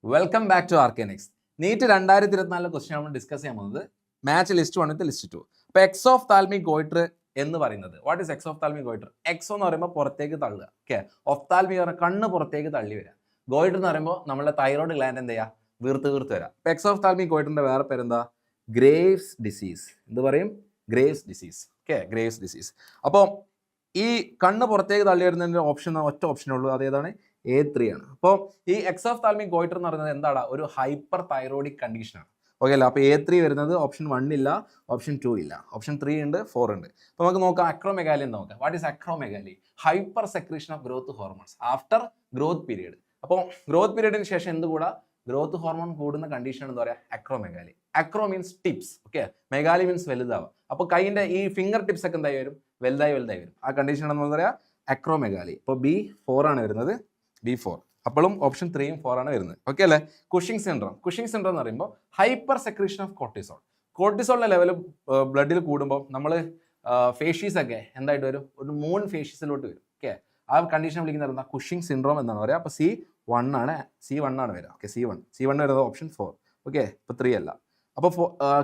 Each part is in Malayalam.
Welcome back to Arcanix. NEET 2024 question നമ്മൾ ഡിസ്കസ് ചെയ്യാൻ പോകുന്നത് മാച്ച് ലിസ്റ്റ് 1 ലിസ്റ്റ് 2. അപ്പോൾ എക്സ് ഓഫ് താൽമിക് ഗോയിറ്റർ എന്ന് പറയുന്നത് what is exophthalmic goitre? Ex എന്ന് പറയുമ്പോൾ പുറത്തേക്ക് തള്ളുക, ഓക്കെ. ഒഫ്താൽമിക് പറഞ്ഞാൽ കണ്ണ് പുറത്തേക്ക് തള്ളി വരിക. ഗോയിറ്റർ എന്ന് പറയുമ്പോൾ നമ്മുടെ തൈറോയ്ഡ് ഗ്ലാൻഡ് എന്ത് ചെയ്യുക, വീർത്ത് വരാം. അപ്പോൾ എക്സ് ഓഫ് താൽമിക് ഗോയിറ്ററിന്റെ വേറെ പേരെന്താ? Graves disease. എന്ത് പറയും? Graves disease, okay. Graves disease. അപ്പോൾ ഈ കണ്ണ് പുറത്തേക്ക് തള്ളി വരുന്നതിൻ്റെ ഓപ്ഷൻ ഒറ്റ ഓപ്ഷനേ ഉള്ളൂ, അതേതാണ്? A3 ആണ്. അപ്പോൾ ഈ എക്സ് ഓഫ് താൽമിക് ഗോയിറ്റർ എന്ന് പറയുന്നത് എന്താണ്? ഒരു ഹൈപ്പർ തൈറോയിഡിക് കണ്ടീഷനാണ്, ഓക്കെ അല്ലേ. അപ്പോൾ A3 വരുന്നത് ഓപ്ഷൻ 1 ഇല്ല, ഓപ്ഷൻ 2 ഇല്ല, ഓപ്ഷൻ 3 ഉണ്ട്, 4 ഉണ്ട്. അപ്പോൾ നമുക്ക് നോക്കാം അക്രോമെഗാലി എന്ന് നോക്കാം. What is acromegaly? Hyper secretion of growth hormones after growth period. അപ്പോൾ ഗ്രോത്ത് പീരീഡിന് ശേഷം എന്ത് കൂടാ? ഗ്രോത്ത് ഹോർമോൺ കൂടുന്ന കണ്ടീഷൻ എന്ന് പറയാം acromegaly. Acro means tips, okay. Megaly means വലുതാവുക. അപ്പോൾ കൈയിന്റെ ഈ ഫിംഗർ ടിപ്സ് ഒക്കെ എന്തായി വരും? വലുതായി വരും. ആ കണ്ടീഷൻ എന്ന് പറയാം അക്രോമെഗാലി. അപ്പോൾ B4 ആണ് വരുന്നത്, B4. അപ്പോഴും ഓപ്ഷൻ 3ഉം 4 ആണ് വരുന്നത്, ഓക്കെ അല്ലേ. Cushing syndrome. കുഷിംഗ് സിൻഡ്രോം എന്ന് പറയുമ്പോൾ ഹൈപ്പർ സെക്രീഷൻ ഓഫ് കോർട്ടിസോൾ. കോർട്ടിസോളിന്റെ ലെവൽ ബ്ലഡിൽ കൂടുമ്പോൾ നമ്മൾ ഫേഷ്യസ് ഒക്കെ എന്തായിട്ട് വരും? ഒരു മൂൺ ഫേഷ്യസിലോട്ട് വരും, ഓക്കെ. ആ കണ്ടീഷൻ വിളിക്കുന്നത് എന്താ? കുഷിംഗ് സിൻഡ്രോം എന്നാണ് പറയുക. അപ്പോൾ C1 ആണ് വരിക, ഓക്കെ. C1 വരുന്നത് ഓപ്ഷൻ 4, ഓക്കെ. ഇപ്പോൾ 3 അല്ല. അപ്പോൾ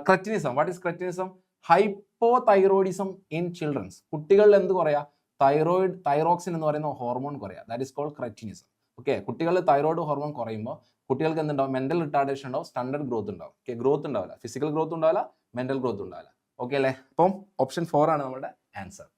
cretinism. What is cretinism? Hypothyroidism in childrens. കുട്ടികളിൽ എന്ത് കുറയാ? തൈറോക്സിൻ എന്ന് പറയുന്ന ഹോർമോൺ കുറയാ. That is called cretinism, okay. കുട്ടികളിൽ തൈറോയ്ഡ് ഹോർമോൺ കുറയുമ്പോൾ കുട്ടികൾക്ക് എന്തുണ്ടാവും? മെന്റൽ റിട്ടാർഡേഷൻ ഉണ്ടാവും, സ്റ്റണ്ടഡ് ഗ്രോത്ത് ഉണ്ടാവും, ഓക്കെ. ഗ്രോത്ത് ഉണ്ടാവില്ല, ഫിസിക്കൽ ഗ്രോത്ത് ഉണ്ടാവില്ല, മെന്റൽ ഗ്രോത്ത് ഉണ്ടാവില്ല, ഓക്കെ അല്ലേ. അപ്പം ഓപ്ഷൻ 4 ആണ് നമ്മുടെ ആൻസർ.